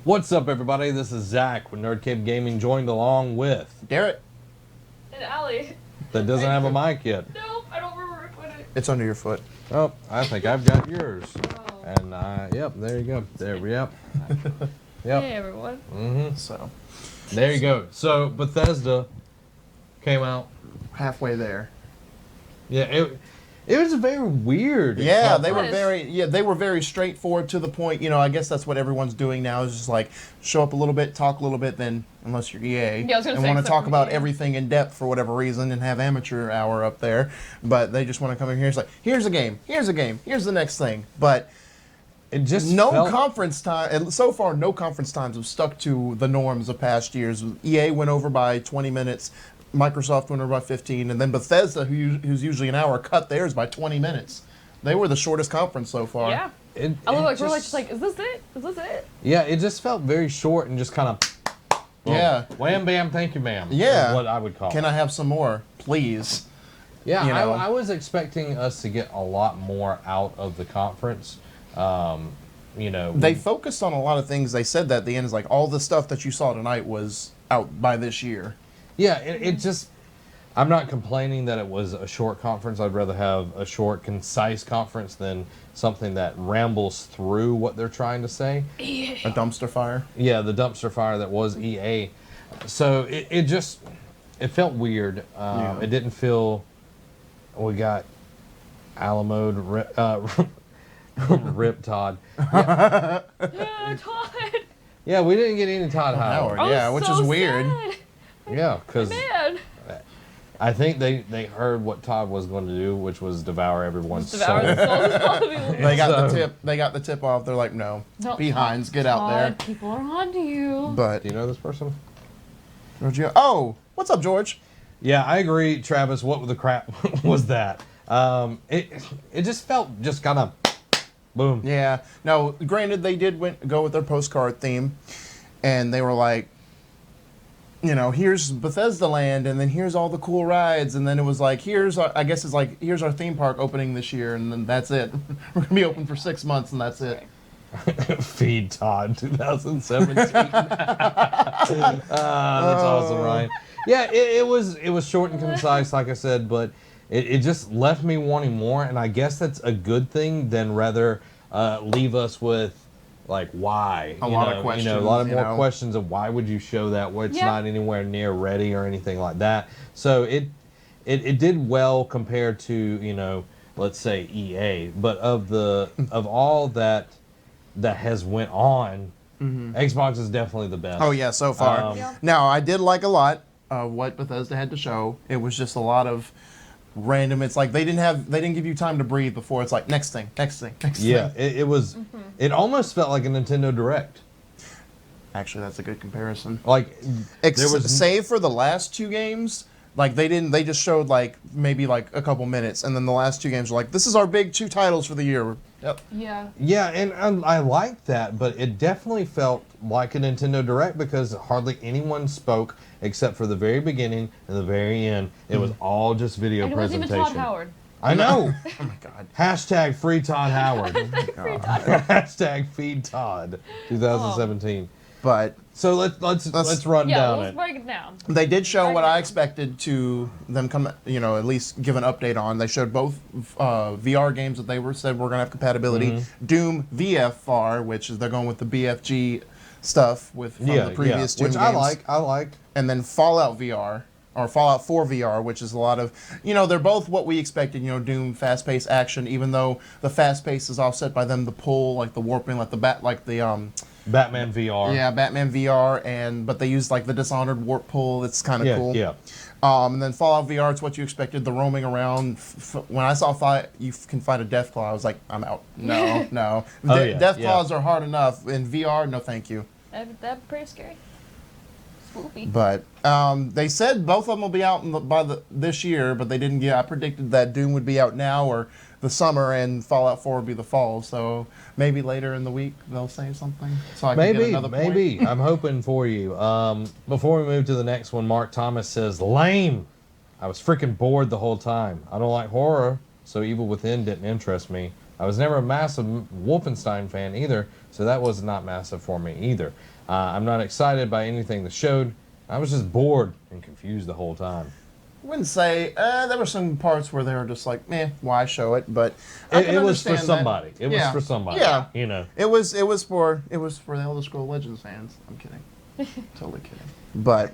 What's up, everybody? This is Zach with Nerd Cave Gaming, joined along with Garrett. And Allie. that doesn't have a mic yet. No, I don't remember where to put it. It's under your foot. Oh, I think I've got yours. Oh. And yep, there you go. There, yep, yep. Hey, everyone. So There you go. So Bethesda came out. halfway there. Yeah, it was very weird. Yeah, they conference. were very straightforward to the point. You know, I guess that's what everyone's doing now is just like show up a little bit, talk a little bit, then unless you're EA Yeah, I was gonna and say, want to except talk for about EA. everything in depth for whatever reason and have amateur hour up there, but they just want to come in here. It's like here's a game, here's the next thing, but. It just No felt, conference time, and so far no conference times have stuck to the norms of past years. EA went over by 20 minutes, Microsoft went over by 15, and then Bethesda, who's usually an hour, cut theirs by 20 minutes. They were the shortest conference so far. Yeah. It, I love it like, we're like, just like, is this it? Is this it? yeah, it just felt very short and just kind of. Yeah. Wham bam, thank you, ma'am. Yeah. Is what I would call Can it. I have some more, please? Yeah, you know? I was expecting us to get a lot more out of the conference. You know, They focused on a lot of things. They said that at the end is like all the stuff that you saw tonight was out by this year. yeah, it just. I'm not complaining that it was a short conference. I'd rather have a short, concise conference than something that rambles through what they're trying to say. A dumpster fire. Yeah, the dumpster fire that was EA. So it felt weird. Yeah. It didn't feel. We got Alamode, Rip Todd. Yeah, Todd. Yeah, we didn't get any Todd Howard. Howard. Yeah, I was which so is weird. sad. Yeah, because Man. I think they heard what Todd was going to do, which was devour everyone's Devour soul. the souls of all the people. They got the So- tip. They got the tip off. They're like, no, Don't- behinds, get out there. Todd, people are on to you. But Do you know this person? oh, what's up, George? Yeah, I agree, Travis. What the crap was that? It just felt just kind of boom. Yeah. Now, granted, they did go with their postcard theme, and they were like, you know, here's Bethesda Land, and then here's all the cool rides, and then it was like, here's our theme park opening this year, and then that's it. We're gonna be open for 6 months, and that's it. Feed Todd 2017. That's awesome, Ryan. Yeah, it was short and concise, like I said, but it just left me wanting more, and I guess that's a good thing than rather leave us with like why. A lot of questions, a lot of you more know. questions of why would you show that where it's Yeah. not anywhere near ready or anything like that. So it did well compared to let's say EA, but of all that has went on, Xbox is definitely the best. Oh yeah, so far. Yeah. Now, I did like a lot what Bethesda had to show. It was just a lot of random. It's like they didn't give you time to breathe before. It's like next thing. Yeah, it was. It almost felt like a Nintendo Direct. Actually, that's a good comparison. Like there was Save for the last two games, like they just showed like maybe like a couple minutes, and then the last two games were like, this is our big two titles for the year. Yep. Yeah. Yeah, and I liked that, but it definitely felt like a Nintendo Direct because hardly anyone spoke except for the very beginning and the very end. It was all just video And it wasn't even presentation. Todd Howard. I know. Oh my god. Hashtag free Todd Howard. Free Todd. Hashtag feed Todd 2017. But So let's run Yeah, down let's it. break it down. they did show Right what I now. expected to them come, at least give an update on. They showed both VR games that they said were gonna have compatibility. Doom VFR, which is they're going with the BFG stuff from the previous Doom which games. I like. And then Fallout VR or Fallout 4 VR, which is a lot of, they're both what we expected. Doom fast-paced action, even though the fast pace is offset by them the pull, like the warping, like the Batman VR. yeah, Batman VR, but they used like the Dishonored warp pull. It's kind of cool. Yeah. And then Fallout VR, it's what you expected. The roaming around. When I saw you can fight a Deathclaw, I was like, I'm out. No, no. Oh, yeah, Deathclaws are hard enough. In VR, no, thank you. That'd be pretty scary. Spoopy. But they said both of them will be out this year, but they didn't get. I predicted that Doom would be out now or the summer, and Fallout 4 would be the fall. So maybe later in the week they'll say something. So I can get another point. Maybe. I'm hoping for you. Before we move to the next one, Mark Thomas says, lame. I was freaking bored the whole time. I don't like horror, so Evil Within didn't interest me. I was never a massive Wolfenstein fan either, so that was not massive for me either. I'm not excited by anything that showed. I was just bored and confused the whole time. Wouldn't say there were some parts where they were just like, meh, why show it? But I can It was for understand that. somebody. It was Yeah. for somebody. Yeah. You know. It was for the Elder Scrolls Legends fans. I'm kidding, totally kidding. But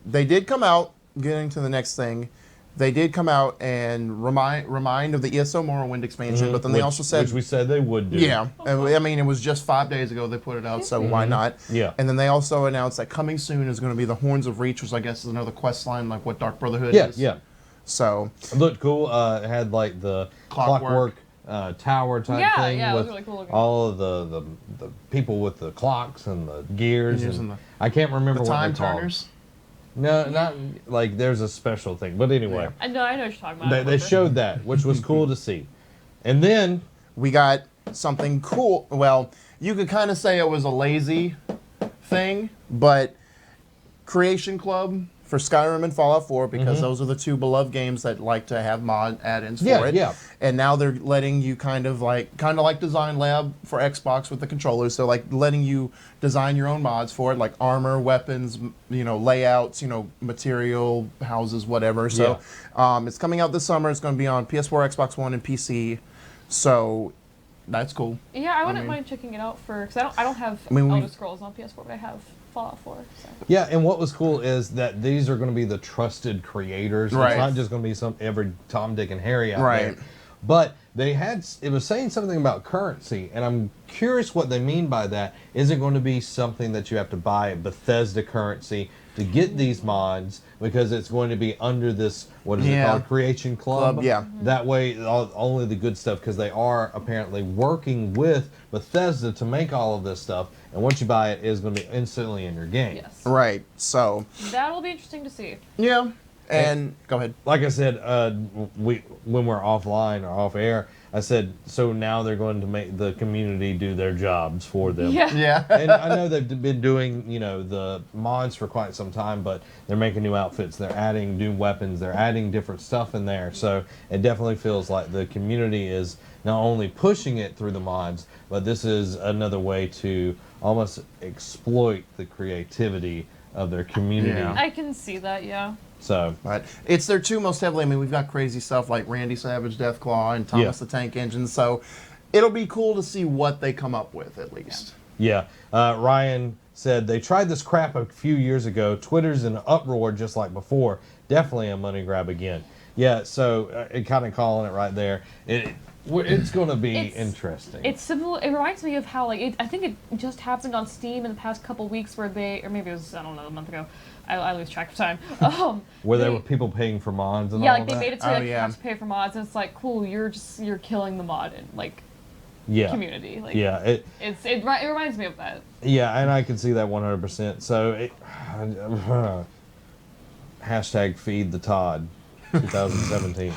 they did come out. Getting to the next thing, they did come out and remind of the ESO Morrowind expansion. But then they also said, which we said they would do. yeah, I mean, it was just 5 days ago they put it out, so why not? Yeah. And then they also announced that coming soon is going to be the Horns of Reach, which I guess is another quest line like what Dark Brotherhood Yeah, is. yeah. So It looked cool. It had like the Clockwork. tower type Yeah, thing yeah, it was with really cool looking. all of the people with the clocks and the gears. Gears And and I can't remember the what time they're called. turners. No, not like there's a special thing. But anyway, I know what you're talking about. they showed that, which was cool to see. And then We got something cool. Well, you could kind of say it was a lazy thing, but Creation Club for Skyrim and Fallout 4, because those are the two beloved games that like to have mod add-ins for it. Yeah. And now they're letting you kind of like Design Lab for Xbox with the controllers. So like letting you design your own mods for it, like armor, weapons, layouts, material, houses, whatever. So it's coming out this summer. It's going to be on PS4, Xbox One, and PC. So that's cool. Yeah, I wouldn't mind checking it out because I don't have mean, Elder Scrolls on PS4, but I have Fallout 4. So. Yeah, and what was cool is that these are going to be the trusted creators. Right. It's not just going to be some every Tom, Dick, and Harry out Right. there. But it was saying something about currency, and I'm curious what they mean by that. Is it going to be something that you have to buy Bethesda currency to get these mods because it's going to be under this, what is it called, Creation Club? Yeah. That way, only the good stuff, because they are apparently working with Bethesda to make all of this stuff, and once you buy it, it's going to be instantly in your game. Yes. Right. So That'll be interesting to see. yeah. And go ahead. Like I said, when we're offline or off air, I said, so now they're going to make the community do their jobs for them. Yeah. Yeah. And I know they've been doing, the mods for quite some time, but they're making new outfits, they're adding new weapons, they're adding different stuff in there. So it definitely feels like the community is not only pushing it through the mods, but this is another way to almost exploit the creativity of their community. Yeah. I can see that, yeah. So But it's their two most heavily. I mean, we've got crazy stuff like Randy Savage, Deathclaw, and Thomas the Tank Engine. So it'll be cool to see what they come up with, at least. yeah, Ryan said they tried this crap a few years ago. Twitter's in an uproar just like before. Definitely a money grab again. Yeah, so kind of calling it right there. It's going to be interesting. It's similar. It reminds me of how I think it just happened on Steam in the past couple weeks where or maybe it was, I don't know, a month ago. I lose track of time. Where there were people paying for mods and all yeah, like of they that. made it so Oh, you yeah. have to pay for mods, and it's like, cool, you're killing the mod and yeah. community. Like, Yeah, it reminds me of that. yeah, and I can see that 100%. So hashtag feed the Todd 2017.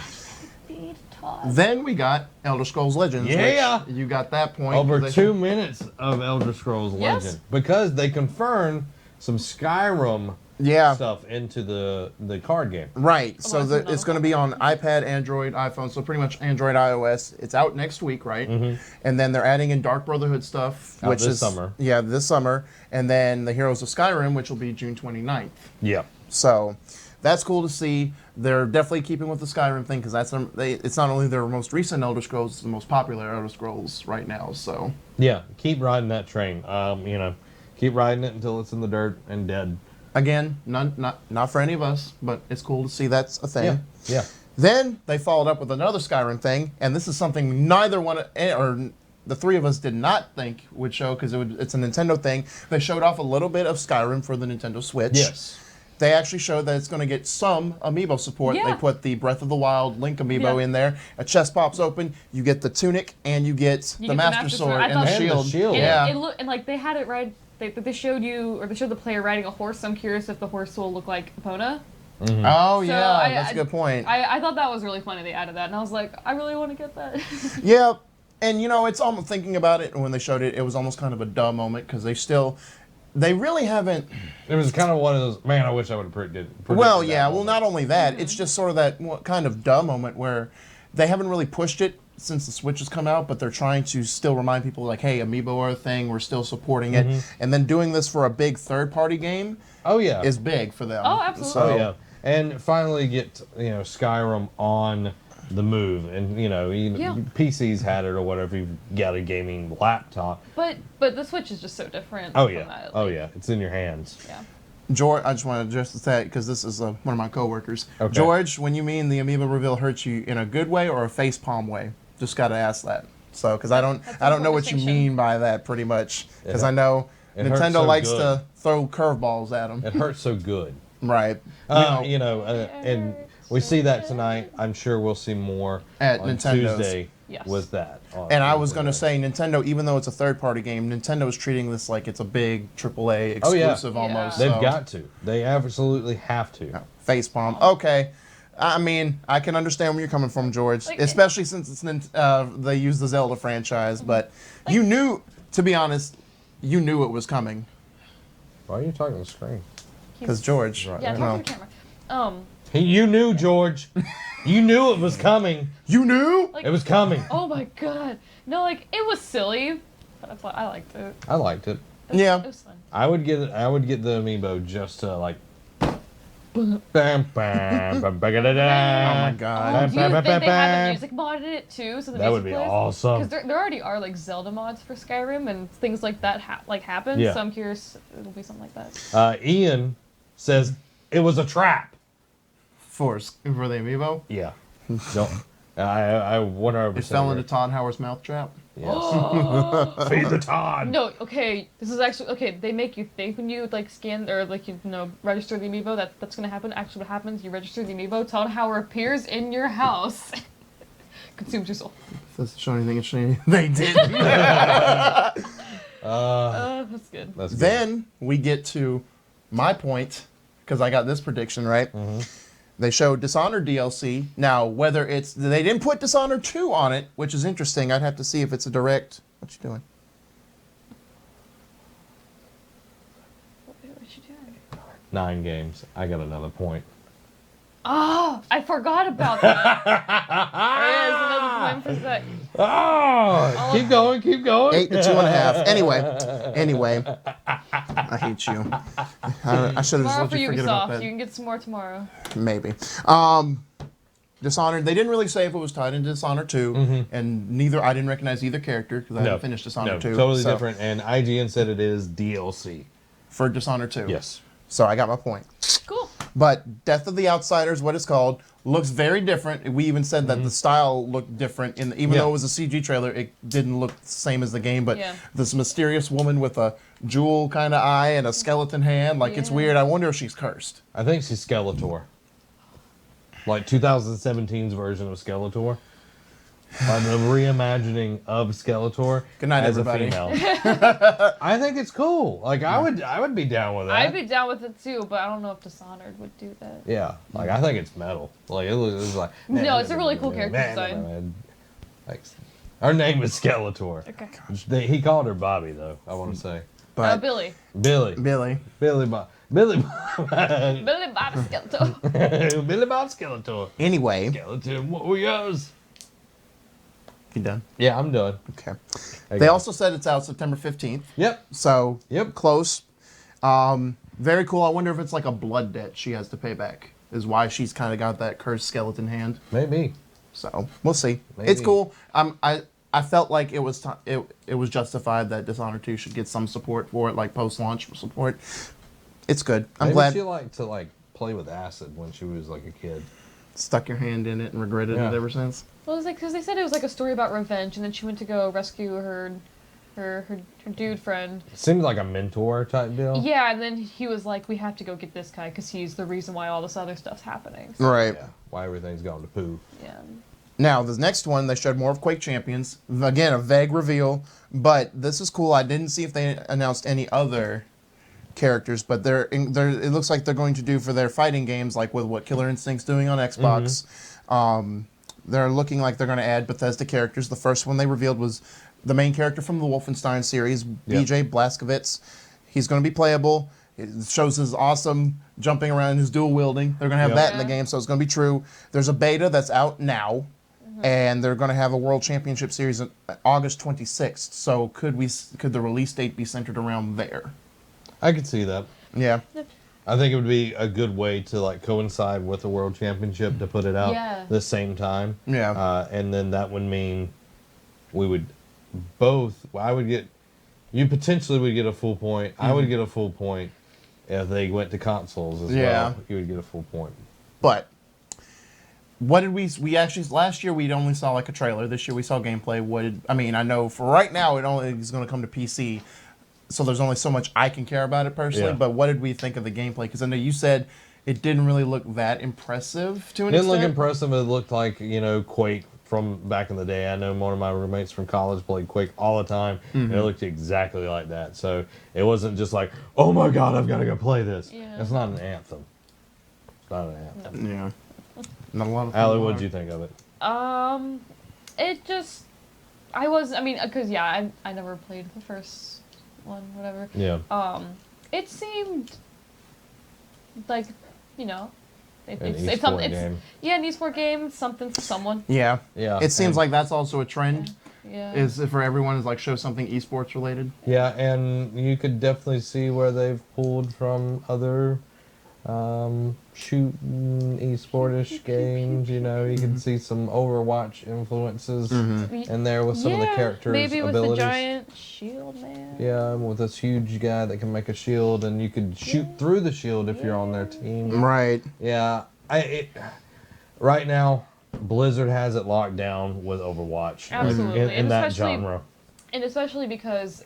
Feed Todd. Then we got Elder Scrolls Legends. Yeah. Which you got that point. Over They- 2 minutes of Elder Scrolls Yes. Legend. Because they confirmed some Skyrim Yeah. stuff into the card game. Right. So that's another it's going to be on iPad, Android, iPhone. So pretty much Android, iOS. It's out next week, right? And then they're adding in Dark Brotherhood stuff, Out which this is summer. Yeah, this summer. And then the Heroes of Skyrim, which will be June 29th. Yeah. So that's cool to see. They're definitely keeping with the Skyrim thing because it's not only their most recent Elder Scrolls, it's the most popular Elder Scrolls right now. So Yeah, keep riding that train. Keep riding it until it's in the dirt and dead. again, not for any of us, but it's cool to see that's a thing. Yeah, yeah. Then they followed up with another Skyrim thing, and this is something neither one or the three of us did not think would show because it's a Nintendo thing. They showed off a little bit of Skyrim for the Nintendo Switch. Yes. They actually showed that it's going to get some amiibo support. Yeah. They put the Breath of the Wild Link amiibo Yeah. in there. A chest pops open, you get the tunic, and you get You the get Master Sword I and thought- the And the shield. shield. And Yeah. it looked, and they had it right. They showed the player riding a horse. So I'm curious if the horse will look like Epona. Oh, So yeah, that's a good point. I thought that was really funny. They added that, and I was like, I really want to get that. Yeah, and it's almost thinking about it, and when they showed it, it was almost kind of a duh moment because they really haven't. It was kind of one of those, man, I wish I would have predicted Well, that yeah, well, moment. not only that, it's just sort of that kind of duh moment where they haven't really pushed it since the Switch has come out, but they're trying to still remind people like, hey, Amiibo are a thing. We're still supporting it, and then doing this for a big third-party game. Oh yeah, Is big for them. Oh, absolutely. So, oh yeah, and finally get Skyrim on the move, and PCs had it or whatever. You've got a gaming laptop. But the Switch is just so different. Oh from yeah, that, oh like, yeah, it's in your hands. Yeah. George, I just want to address that because this is one of my coworkers. Okay. George, when you mean the Amiibo reveal hurts you in a good way or a facepalm way, just got to ask that. So, because I don't That's an know what important you mean by that pretty much. Because It- I know it hurts Nintendo so likes good. to throw curveballs at them. It hurts so good. Right. And we see that tonight. I'm sure we'll see more At on Nintendo's. Tuesday Yes. with that. And I was going to say, Nintendo, even though it's a third-party game, Nintendo is treating this like it's a big AAA Oh, yeah. exclusive almost. They've so. got to. They absolutely have to. Facepalm. Okay. I mean, I can understand where you're coming from, George. Like, especially since it's they use the Zelda franchise. But you knew, to be honest, you knew it was coming. Why are you talking to the screen? Because George. Right. Yeah, you talk know. to the camera. You knew, George. You knew it was coming. You knew? Like, It was coming. oh my god. No, like it was silly, but I liked it. I liked it. Yeah. It was fun. I would get the amiibo just to like. Bam, bam, bam, bam, bam, Oh da, my Oh, God. do you think they have the music mod in it too? So the That would music be plays? awesome. Because there already are like Zelda mods for Skyrim and things like that happen. Yeah. So I'm curious it'll be something like that. Ian says it was a trap. For the Amiibo? Yeah. Don't. I 100%. It fell into agree. Todd Howard's mouth trap. Yes. Feed the Todd. No, okay, this is actually okay. They make you think when you like scan or like register the amiibo that's gonna happen. Actually, what happens? You register the amiibo. Todd Howard appears in your house, consumes your soul. If this show anything interesting, they did. That's good. That's good. Then we get to my point, because I got this prediction right. They showed Dishonored DLC. Now, whether it's... They didn't put Dishonored 2 on it, which is interesting. I'd have to see if it's a direct... What you doing? What you doing? 9 games. I got another point. Oh, I forgot about that. There is another point for that. Oh, keep going, keep going. 8 to 2.5. Anyway. I hate you. I should have just Tomorrow let for you forget about Ubisoft. that. You can get some more tomorrow. Maybe. Dishonored. They didn't really say if it was tied into Dishonored 2, and I didn't recognize either character because I haven't finished Dishonored 2. Totally so- different. And IGN said it is DLC. For Dishonored 2. Yes. So I got my point. Cool. But Death of the Outsiders, what it's called, looks very different. We even said that the style looked different. Even Yeah. though it was a CG trailer, it didn't look the same as the game. But Yeah. this mysterious woman with a jewel kind of eye and a skeleton hand, it's Yeah. weird. I wonder if she's cursed. I think she's Skeletor. Like 2017's version of Skeletor. Like the reimagining of Skeletor Good night, as everybody. a female. I think it's cool. Like I would be down with that. I'd be down with it too, but I don't know if Dishonored would do that. Yeah, like I think it's metal. Like it was like. No, it's a really cool character design. Like, her name is Skeletor. Okay. He called her Bobby though. I want to say But Billy. Billy. Billy. Billy Bob. Billy Bob. Billy Bob Skeletor. Billy Bob Skeletor. Anyway, Skeleton warriors. you done? Yeah, I'm done. Okay. There you They go. also said it's out September 15th. Yep. So, Yep. close. Very cool. I wonder if it's like a blood debt she has to pay back. Is why she's kind of got that cursed skeleton hand. Maybe. So we'll see. Maybe. It's cool. I felt like it was it was justified that Dishonored 2 should get some support for it, like post-launch support. It's good. I'm Maybe glad. she liked to play with acid when she was like a kid. Stuck your hand in it and regretted Yeah. it ever since. Well, it was like because they said it was like a story about revenge, and then she went to go rescue her dude friend. It seemed like a mentor type deal. Yeah, and then he was like, "We have to go get this guy because he's the reason why all this other stuff's happening." So, Right. Yeah. Why everything's gone to poo. yeah. Now, the next one, they showed more of Quake Champions. Again, a vague reveal, but this is cool. I didn't see if they announced any other characters, but it looks like they're going to do for their fighting games, like with what Killer Instinct's doing on Xbox. They're looking like they're going to add Bethesda characters. The first one they revealed was the main character from the Wolfenstein series, BJ Blazkowicz. He's going to be playable. It shows his awesome jumping around, his dual wielding. They're going to have that in the Yeah. game, so it's going to be true. There's a beta that's out now. and they're going to have a World Championship Series on August 26th. So could the release date be centered around there? I could see that. Yeah. I think it would be a good way to like coincide with the World Championship to put it out the same time. Yeah. And then that would mean we would both. I would get. You potentially would get a full point. I would get a full point if they went to consoles as well. You would get a full point. But what did we actually last year we only saw like a trailer. This year we saw gameplay. I know for right now it only is going to come to PC. So there's only so much I can care about it personally, but what did we think of the gameplay? Because I know you said it didn't really look that impressive to an extent. It didn't look impressive. It looked like, Quake from back in the day. I know one of my roommates from college played Quake all the time. And it looked exactly like that. So it wasn't just like, oh my God, I've got to go play this. Yeah. It's not an anthem. It's not an anthem. No. Yeah. Not a lot of Allie, what did you think of it? It just, because I never played the first one, whatever. Yeah. It seemed like, an it's game. Yeah, an esport game, something for someone. Yeah. Yeah. It seems like that's also a trend. Yeah. Is for everyone is like show something esports related. Yeah, and you could definitely see where they've pulled from other shooting esportish games. You can see some Overwatch influences in there with some of the characters' maybe with abilities. the giant shield man. Yeah, with this huge guy that can make a shield, and you could shoot through the shield if you're on their team. Right. Yeah, right now Blizzard has it locked down with Overwatch. Absolutely. In that genre. And especially because,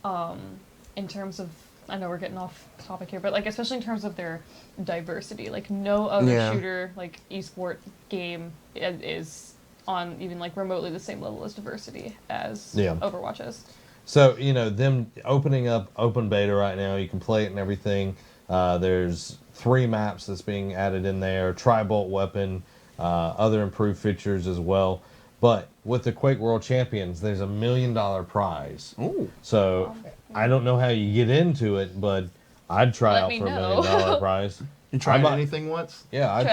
in terms of, I know we're getting off topic here, but especially in terms of their diversity, no other shooter, esport game is on even remotely the same level as diversity as Overwatch is. So, them opening up open beta right now, you can play it and everything. There's 3 maps that's being added in there, tri-bolt weapon, other improved features as well. But with the Quake World Champions, there's $1 million prize. Ooh. So I don't know how you get into it, but I'd try out for $1 million prize. You tried anything once? Yeah, I'd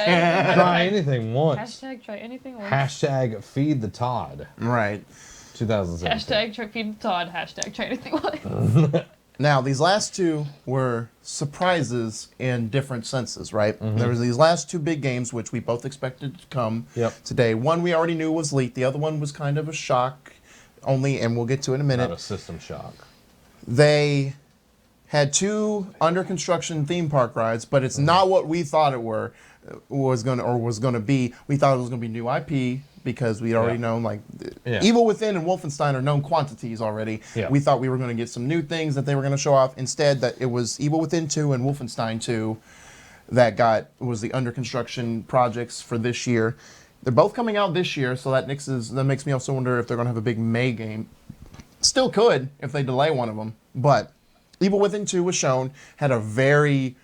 try anything once. Hashtag try anything once. Hashtag feed the Todd. Right. 2017. Hashtag try feed the Todd. Hashtag try anything once. Now, these last 2 were surprises in different senses, right? There was these last 2 big games, which we both expected to come today. One we already knew was leaked. The other one was kind of a shock only, and we'll get to it in a minute. Not a system shock. They had 2 under construction theme park rides, but it's not what we thought it was going to be. We thought it was going to be new IP because we'd already known Evil Within and Wolfenstein are known quantities already. Yeah. We thought we were going to get some new things that they were going to show off. Instead, that it was Evil Within 2 and Wolfenstein 2 that was the under construction projects for this year. They're both coming out this year, so that makes me also wonder if they're going to have a big May game. Still could if they delay one of them, but Evil Within 2 was shown, had a very,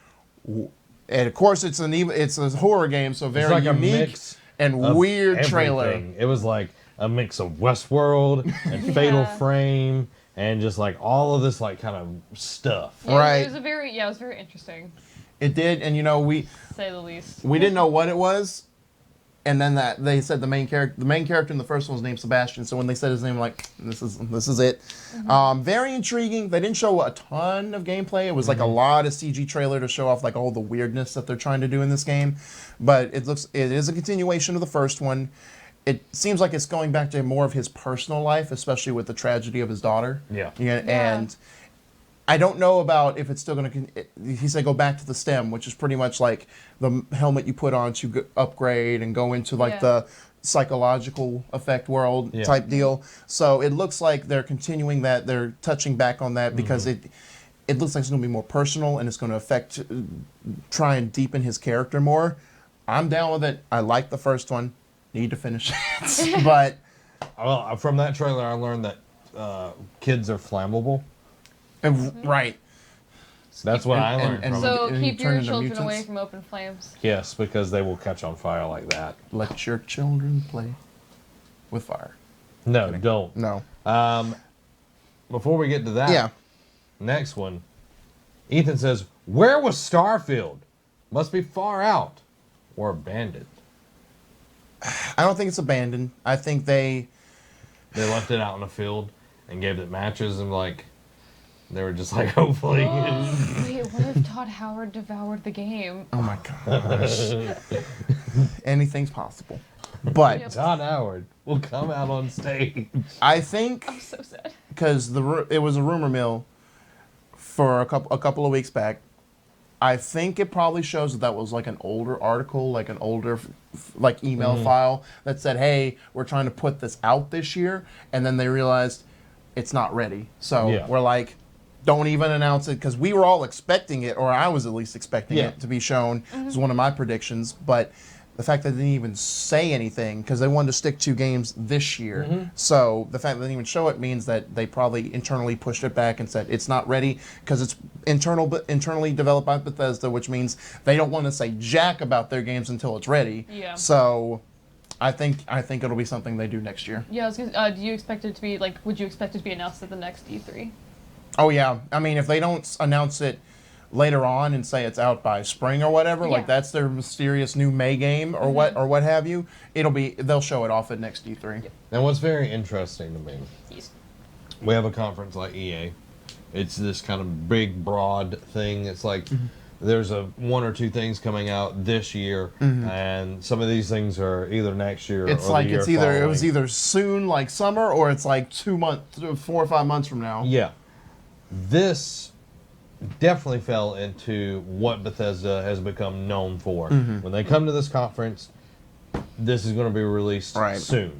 and of course it's a horror game, so very like unique and weird trailer. It was like a mix of Westworld and Fatal Frame and just all of this kind of stuff. Yeah, right. It was very interesting. It did, and we say the least. We didn't know what it was. And then they said the main character in the first one was named Sebastian. So when they said his name, this is it. Very intriguing. They didn't show a ton of gameplay. It was a lot of CG trailer to show off all the weirdness that they're trying to do in this game. But it is a continuation of the first one. It seems like it's going back to more of his personal life, especially with the tragedy of his daughter. Yeah. And I don't know about if it's still going to. He said go back to the stem, which is pretty much like the helmet you put on to upgrade and go into the psychological effect world type deal. So it looks like they're continuing that. They're touching back on that because it looks like it's going to be more personal and it's going to try and deepen his character more. I'm down with it. I like the first one. Need to finish it, but from that trailer, I learned that kids are flammable. Right. That's what I learned from it. So keep your children away from open flames. Yes, because they will catch on fire like that. Let your children play with fire. No, don't. No. Before we get to that, next one, Ethan says, where was Starfield? Must be far out or abandoned. I don't think it's abandoned. I think they left it out in the field and gave it matches and like they were just like hopefully. Wait, what if Todd Howard devoured the game? Oh my gosh. Anything's possible. But Yep. Todd Howard will come out on stage. I think I'm so sad. because it was a rumor mill for a couple of weeks back. I think it probably shows that was like an older article, like an older like email file that said, "Hey, we're trying to put this out this year," and then they realized it's not ready. So Yeah. we're like, don't even announce it because we were all expecting it, or I was at least expecting Yeah. it to be shown. This is one of my predictions, but the fact that they didn't even say anything because they wanted to stick to games this year. So the fact that they didn't even show it means that they probably internally pushed it back and said it's not ready because it's internally developed by Bethesda, which means they don't want to say jack about their games until it's ready. Yeah. So I think it'll be something they do next year. Yeah, I was gonna, do you expect it to be like? Would you expect it to be announced at the next E3? Oh yeah, I mean if they don't announce it later on and say it's out by spring or whatever, Yeah. like that's their mysterious new May game or what have you, they'll show it off at next E3. Yep. And what's very interesting to me, Yes. we have a conference like EA. It's this kind of big, broad thing. It's like there's one or two things coming out this year, and some of these things are either next year It's or like the year it was following. either soon like summer or it's like 4 or 5 months from now. Yeah. This definitely fell into what Bethesda has become known for. When they come to this conference, this is going to be released Right. soon.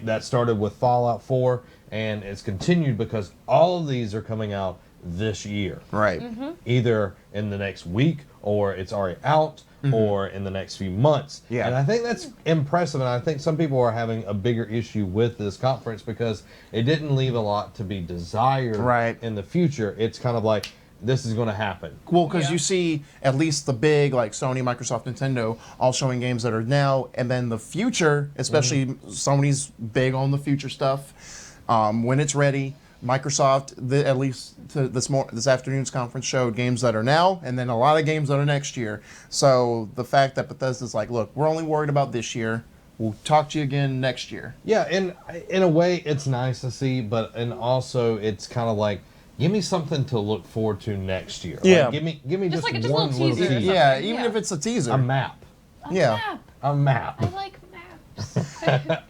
That started with Fallout 4, and it's continued because all of these are coming out this year. Right. Either in the next week, or it's already out, or in the next few months. Yeah. And I think that's impressive, and I think some people are having a bigger issue with this conference because it didn't leave a lot to be desired Right. in the future. It's kind of like, this is going to happen. Well, because Yeah. you see at least the big like Sony, Microsoft, Nintendo all showing games that are now, and then the future, especially Sony's big on the future stuff. When it's ready, Microsoft, at least to this afternoon's conference, showed games that are now, and then a lot of games that are next year. So the fact that Bethesda's like, look, we're only worried about this year. We'll talk to you again next year. Yeah, and in a way, it's nice to see, and also it's kind of like, give me something to look forward to next year. Yeah. Like, give me Just just like a one little little teaser or teaser. something. Yeah, even Yeah. if it's a teaser. A map. Yeah. Map. A map. I like maps.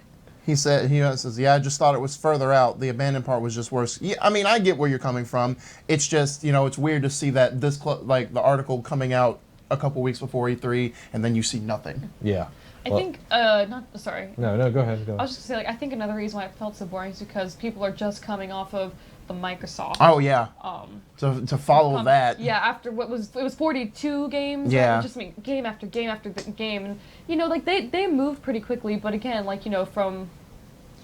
He says, yeah, I just thought it was further out. The abandoned part was just worse. Yeah, I mean, I get where you're coming from. It's just, it's weird to see that like the article coming out a couple weeks before E3, and then you see nothing. Yeah. I Well, think, sorry. No, go ahead. Go I ahead. was just gonna say, like, I think another reason why it felt so boring is because people are just coming off of the Microsoft. Oh yeah, Um, to follow that. Yeah, after it was 42 games. Yeah. Right? Just game after game after game, and like they moved pretty quickly. But again, like from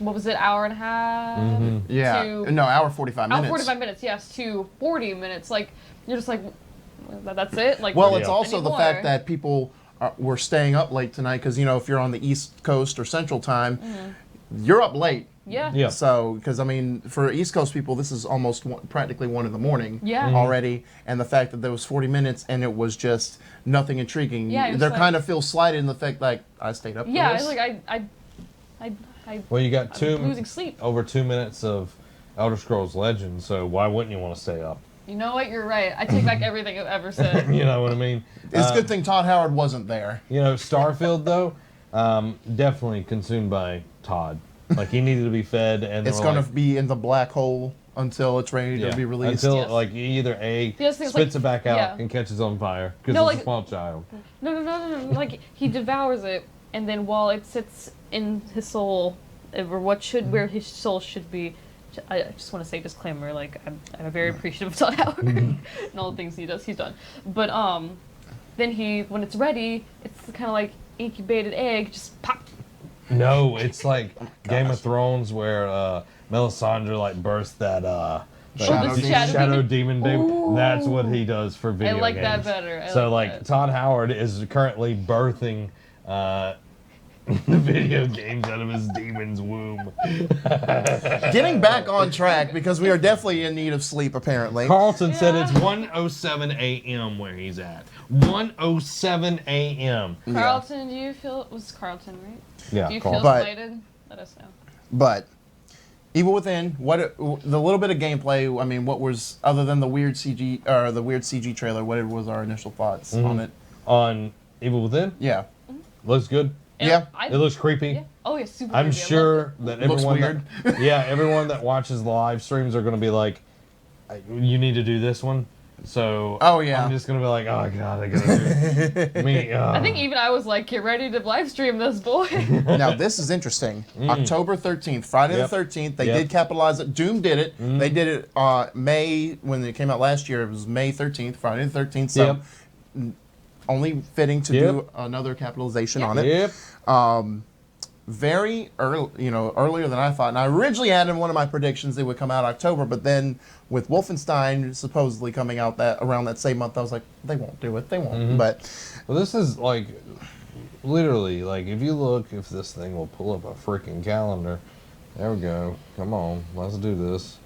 what was it, hour and a half? Yeah, To, no, hour 45 minutes. Hour 45 minutes, yes, to 40 minutes. Like you're just like, that's it. Like Well, what it's Yeah. also the anymore? fact that people were staying up late tonight because if you're on the East Coast or Central Time, you're up late. Yeah. Yeah. So, because I mean, for East Coast people, this is almost practically 1 in the morning Yeah. Mhm. already, and the fact that there was 40 minutes and it was just nothing intriguing, Yeah, it was they like- kind of feel slighted in the fact like I stayed up. For Yeah, this. it's like I Well, you got losing sleep. over 2 minutes of Elder Scrolls Legends, so why wouldn't you want to stay up? You know what? You're right. I take back everything I've ever said. You know what I mean? It's a good thing Todd Howard wasn't there. Starfield though, definitely consumed by Todd. Like he needed to be fed, and they It's were going like, to be in the black hole until it's ready to be released. until Yes. like either A Yes, it's spits like- it back out yeah. and catches on fire because No, it's like- a small child. No. Like he devours it, and then while it sits in his soul, or where his soul should be. I just want to say disclaimer. Like I'm very appreciative of Todd Howard and all the things he's done. But then when it's ready, it's kind of like incubated egg, just pop. No, it's like Game of Thrones where Melisandre like burst that Shadow Shadow demon baby. Ooh. That's what he does for video I like that games. better. I So like like that. Todd Howard is currently birthing video games out of his demon's womb. Getting back on track because we are definitely in need of sleep apparently. Carlton said it's 1:07 a.m. where he's at. 1:07 a.m. Carlton, do you feel it was Carlton, right? Yeah, Do you Carlton. feel But- slighted? Let us know. But Evil Within, the little bit of gameplay, I mean, what was other than the weird CG or the weird CG trailer, what was our initial thoughts on it? On Evil Within, Yeah. looks good. Yeah. It looks creepy. Yeah. Oh yeah, super. I'm creepy. I love sure that Looks everyone weird. everyone that watches the live streams are going to be like, you need to do this one. So Oh, yeah. I'm just going to be like, oh god, I got to do it. Me. I think even I was like, get ready to live stream this, boy. Now this is interesting. October 13th, Friday Yep. the 13th. They Yep. did capitalize it. Doom did it. They did it May when it came out last year. It was May 13th, Friday the 13th. So only fitting to do another capitalization on it. Yep. Very early, earlier than I thought. And I originally had in one of my predictions it would come out October, but then with Wolfenstein supposedly coming out that around that same month, I was like, they won't do it. They won't. But Well, this is like, literally, like, if you look, if this thing will pull up a freaking calendar. There we go. Come on, let's do this.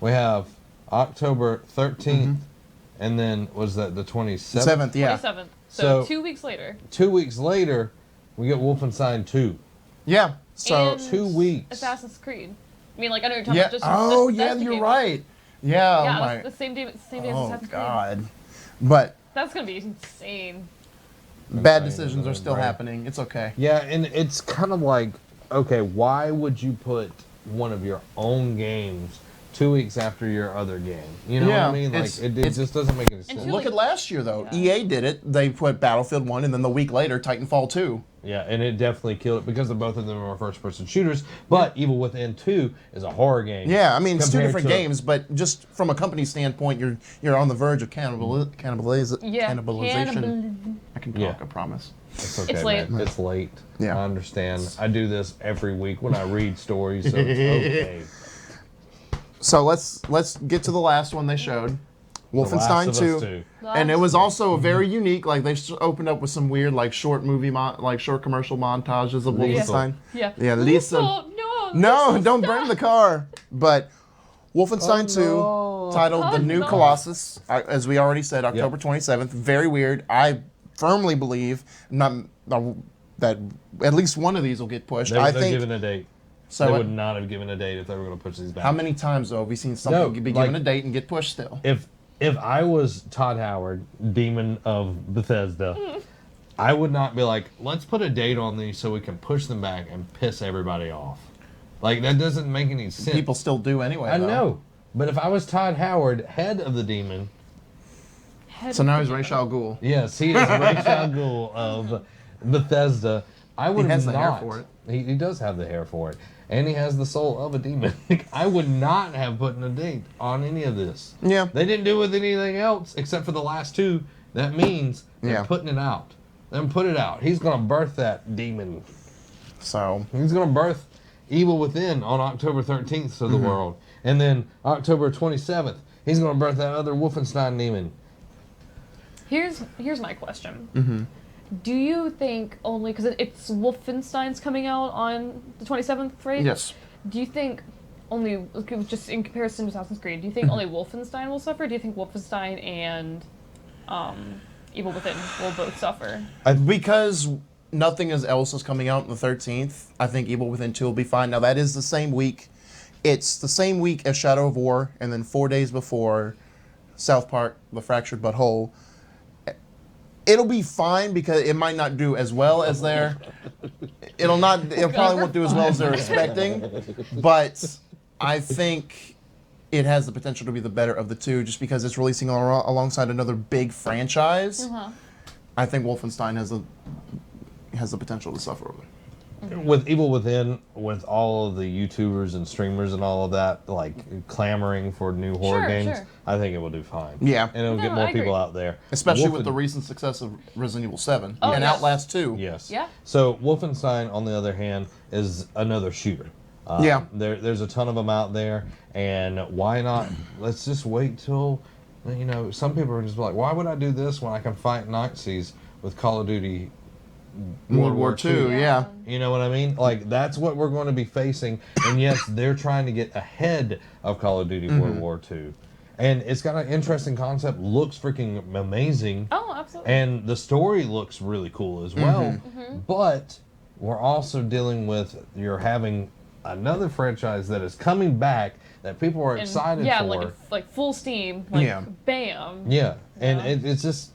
We have October 13th, and then was that the 27th? 7th, yeah. 27th. So- So 2 weeks later. 2 weeks later, we get Wolfenstein 2. Yeah. So, And 2 weeks. Assassin's Creed. I mean, like I know you're talking yeah. about just. Oh, just yeah, Bethesda you're games. right. Yeah. Yeah, oh, my. that's the same day as Oh, Assassin's Creed. God. But That's gonna be insane. bad Insane, decisions isn't are it, still right? happening. It's okay. Yeah, and it's kind of like, okay, why would you put one of your own games 2 weeks after your other game? You know Yeah, what I mean? Like, it's- it it's- just doesn't make any sense. Until- Look at last year, though. Yeah. EA did it. They put Battlefield 1, and then the week later, Titanfall 2. Yeah, and it definitely killed it because of both of them are first-person shooters. But Evil Within 2 is a horror game. Yeah, I mean, it's two compared different to- games, but just from a company standpoint, you're on the verge of Yeah. cannibalization. I can talk, Yeah. I promise. It's okay, It's late. man. It's late. Yeah. I understand. I do this every week when I read stories, so it's okay. So let's get to the last one they showed, The Last Wolfenstein of Us 2. And it was also very unique. Like they opened up with some weird, like short commercial montages of Lethal. Wolfenstein. Yeah. Yeah, Lisa. No, No, Lisa, don't stop. burn the car. But Wolfenstein 2, no. titled The Oh, New no. Colossus, as we already said, October 27th. Very weird. I firmly believe that at least one of these will get pushed. They're I think. giving a date. So they what- would not have given a date if they were going to push these back. how many times though have we seen something No, be like- given a date and get pushed still? If I was Todd Howard, demon of Bethesda, I would not be like, let's put a date on these so we can push them back and piss everybody off. Like, that doesn't make any sense. People still do anyway. I though. know. But if I was Todd Howard, head of the demon, So now he's Ra's al Ghul. yes, he is Ra's al Ghul of Bethesda, I would has the not. hair for it. He does have the hair for it. And he has the soul of a demon. I would not have put a date on any of this. Yeah. They didn't do it with anything else except for the last two. That means they're Yeah. putting it out. Then put it out. He's going to birth that demon. So He's going to birth Evil Within on October 13th to the world. And then October 27th, he's going to birth that other Wolfenstein demon. Here's my question. Do you think only because it's Wolfenstein's coming out on the 27th, right? yes. Do you think only just in comparison to Assassin's Creed? Do you think only Wolfenstein will suffer? Do you think Wolfenstein and Evil Within will both suffer? Because nothing else is coming out on the 13th, I think Evil Within 2 will be fine. Now, that is the same week. It's the same week as Shadow of War, and then 4 days before South Park, The Fractured But Whole. It'll be fine because it might not do as well as they're... It probably won't do as well as they're expecting, but I think it has the potential to be the better of the two just because it's releasing alongside another big franchise. I think Wolfenstein has the potential to suffer with it. With Evil Within, with all of the YouTubers and streamers and all of that, like clamoring for new horror Sure, games, sure. I think it will do fine. Yeah. And it'll No, get more I agree. people out there. Especially with the Wolfen- recent success of Resident Evil 7 Oh, and yes. Outlast 2. Yes. Yeah. So Wolfenstein, on the other hand, is another shooter. Yeah. There's a ton of them out there, and why not? Let's just wait till, some people are just like, why would I do this when I can fight Nazis with Call of Duty World War II, yeah. You know what I mean? Like, that's what we're going to be facing. And yes, they're trying to get ahead of Call of Duty World War II. And it's got an interesting concept, looks freaking amazing. Oh, absolutely. And the story looks really cool as well. But we're also dealing with, you're having another franchise that is coming back that people are excited for. Yeah, like full steam. Like, bam. Yeah, and it's just,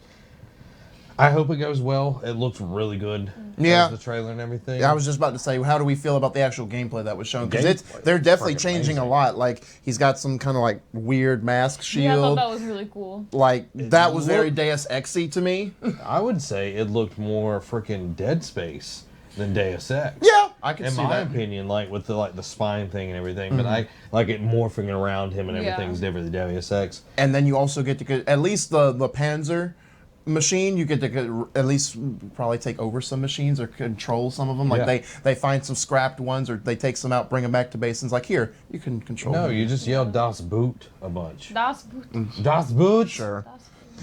I hope it goes well. It looks really good. Yeah. The trailer and everything. I was just about to say, how do we feel about the actual gameplay that was shown? Because Gameplay they're is definitely freaking changing amazing. a lot. Like, he's got some kind of like weird mask shield. Yeah, I thought that was really cool. Like, that was very looked- Deus Ex-y to me. I would say it looked more freaking Dead Space than Deus Ex. Yeah, I can In see my that. opinion, like with the spine thing and everything, but I like it morphing around him and everything's different than Deus Ex. And then you also get to get, at least the Panzer machine, you get to at least probably take over some machines or control some of them. Like they find some scrapped ones or they take some out, bring them back to base, and it's like, here, you can control No, them. you just yell Das Boot a bunch. Das Boot. Das Boot. Sure.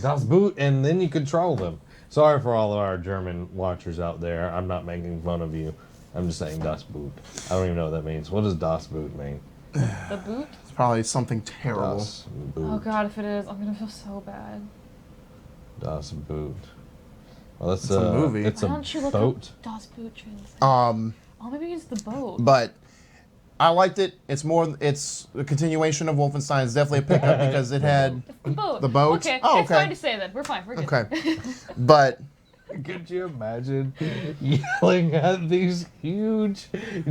Das Boot, and then you control them. Sorry for all of our German watchers out there. I'm not making fun of you. I'm just saying Das Boot. I don't even know what that means. What does Das Boot mean? The boot? It's probably something terrible. Das Boot. Oh god, if it is, I'm gonna feel so bad. Das Boot. Well, it's a movie. It's Why a don't you look boat. up Das Boot translation? Um, Oh, maybe it's the boat. but I liked it. It's a continuation of Wolfenstein. It's definitely a pickup because it had It's the boat. the boat? Okay, Oh, it's okay. fine to say that. We're fine. We're good. okay, but Could you imagine yelling at these huge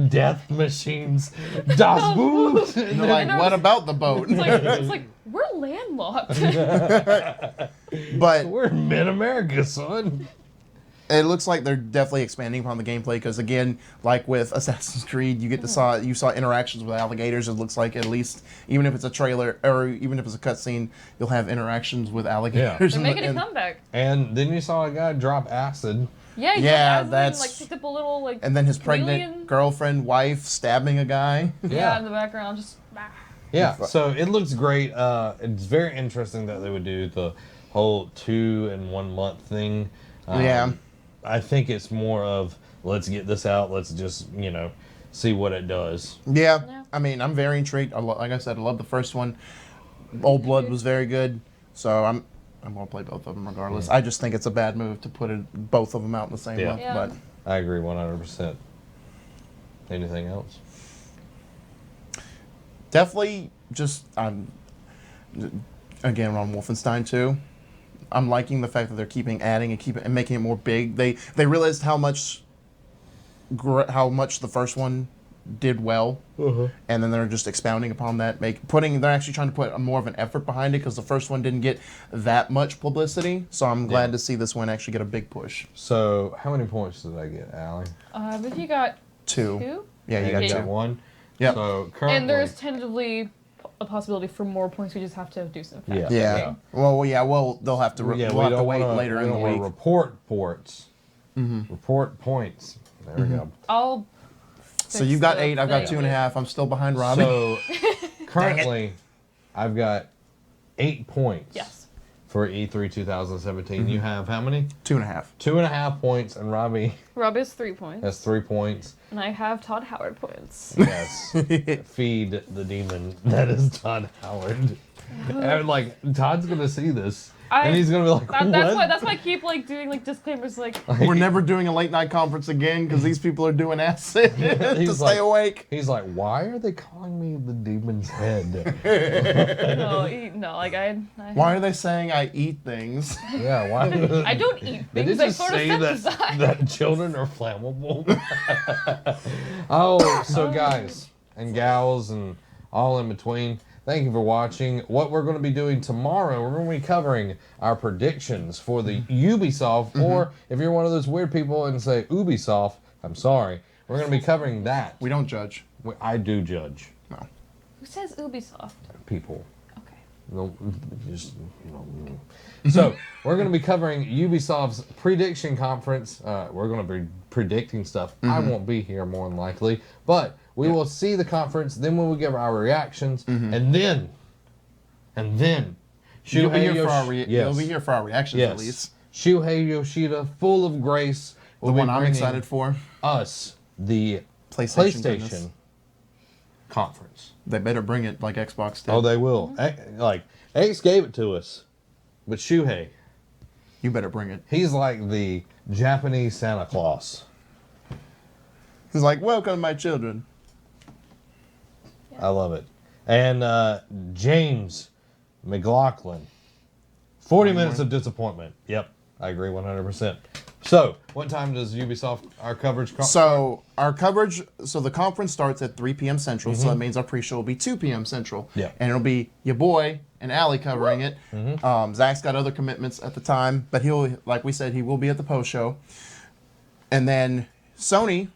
death machines? Das Boot! they're like, what about the boat? It's like we're landlocked. But We're in mid-America, son. it looks like they're definitely expanding upon the gameplay because again, like with Assassin's Creed, you saw interactions with alligators. It looks like at least even if it's a trailer or even if it's a cutscene, you'll have interactions with alligators. They're making a and, comeback. And then you saw a guy drop acid. Yeah, Yeah, and that's- like picked up a little like. and then his chameleon. pregnant girlfriend, wife stabbing a guy. Yeah, in the background, just. Yeah, so it looks great. It's very interesting that they would do the whole 2 and 1 month thing. Yeah. I think it's more of, let's get this out, let's just, see what it does. Yeah. Yeah. I mean, I'm very intrigued. Like I said, I love the first one. Old Blood was very good, so I'm gonna play both of them regardless. I just think it's a bad move to put both of them out in the same Yeah. month. Yeah. But I agree 100%. Anything else? definitely, just again on Wolfenstein 2. I'm liking the fact that they're adding and making it more big. They realized how much the first one did well, and then they're just expounding upon that. They're actually trying to put more of an effort behind it because the first one didn't get that much publicity. So I'm glad to see this one actually get a big push. So, how many points did I get, Allie? But you got 2. 2, Yeah, you got You 2. got 1? Yep. So, currently... and there's tentatively a possibility for more points. We just have to do some. Yeah. Yeah. Well, they'll have to. We'll have to wait later in the week. Report ports. Report points. There we go. I'll. So you've got 8. I've got 2.5. I'm still behind Robbie. So currently, I've got 8 points. Yes. For E3 2017, you have how many? 2.5. 2.5 points, and Robbie Rob is 3 points. has 3 points. And I have Todd Howard points. Yes. Feed the demon that is Todd Howard. And like Todd's gonna see this, and he's gonna be like, "What?" That's why I keep like doing like disclaimers like. We're never doing a late night conference again because these people are doing acid to He's stay like- awake. He's like, "Why are they calling me the demon's head?" No, like I Why are they saying I eat things? Yeah, why? I don't eat Did things. it I just sort of say synthesize. that children are flammable? Oh, so guys and gals and all in between, thank you for watching. What we're going to be doing tomorrow, we're going to be covering our predictions for the Ubisoft, or if you're one of those weird people and say Ubisoft, I'm sorry, we're going to be covering that. We don't judge. I do judge Who says Ubisoft? people. Okay. No, just, So, we're going to be covering Ubisoft's prediction conference. We're going to be predicting stuff. I won't be here more than likely, but we will see the conference, then we will give our reactions, and then, You'll be Shuhei here for our Yoshi- you'll be here for our reactions at least. Shuhei Yoshida, full of grace, The one I'm excited for. Us, the PlayStation PlayStation conference. They better bring it like Xbox did. Oh, they will. Like, X gave it to us. But Shuhei, You better bring it. he's like the Japanese Santa Claus. He's like, welcome, my children. I love it. And James McLaughlin. 40 minutes of disappointment. Yep, I agree 100%. So, what time does Ubisoft, our coverage... So the conference starts at 3 p.m. Central, so that means our pre-show will be 2 p.m. Central. Yeah. And it'll be your boy and Allie covering it. Zach's got other commitments at the time, but he'll, like we said, he will be at the post-show. And then Sony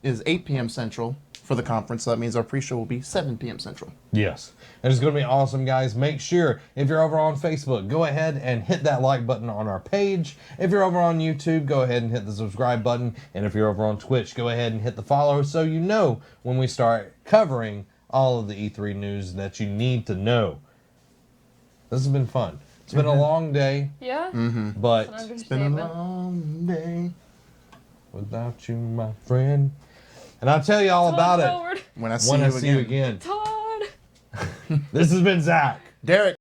is 8 p.m. Central for the conference, so that means our pre-show will be 7 p.m. Central. Yes. And it's going to be awesome, guys. Make sure, if you're over on Facebook, go ahead and hit that like button on our page. If you're over on YouTube, go ahead and hit the subscribe button. And if you're over on Twitch, go ahead and hit the follow so you know when we start covering all of the E3 news that you need to know. This has been fun. It's been a long day, Yeah? but That's an It's been a understatement. long day. without you, my friend. And I'll tell you all about it Forward. When I see when I you see again. you again. Todd. This has been Zach. Derek.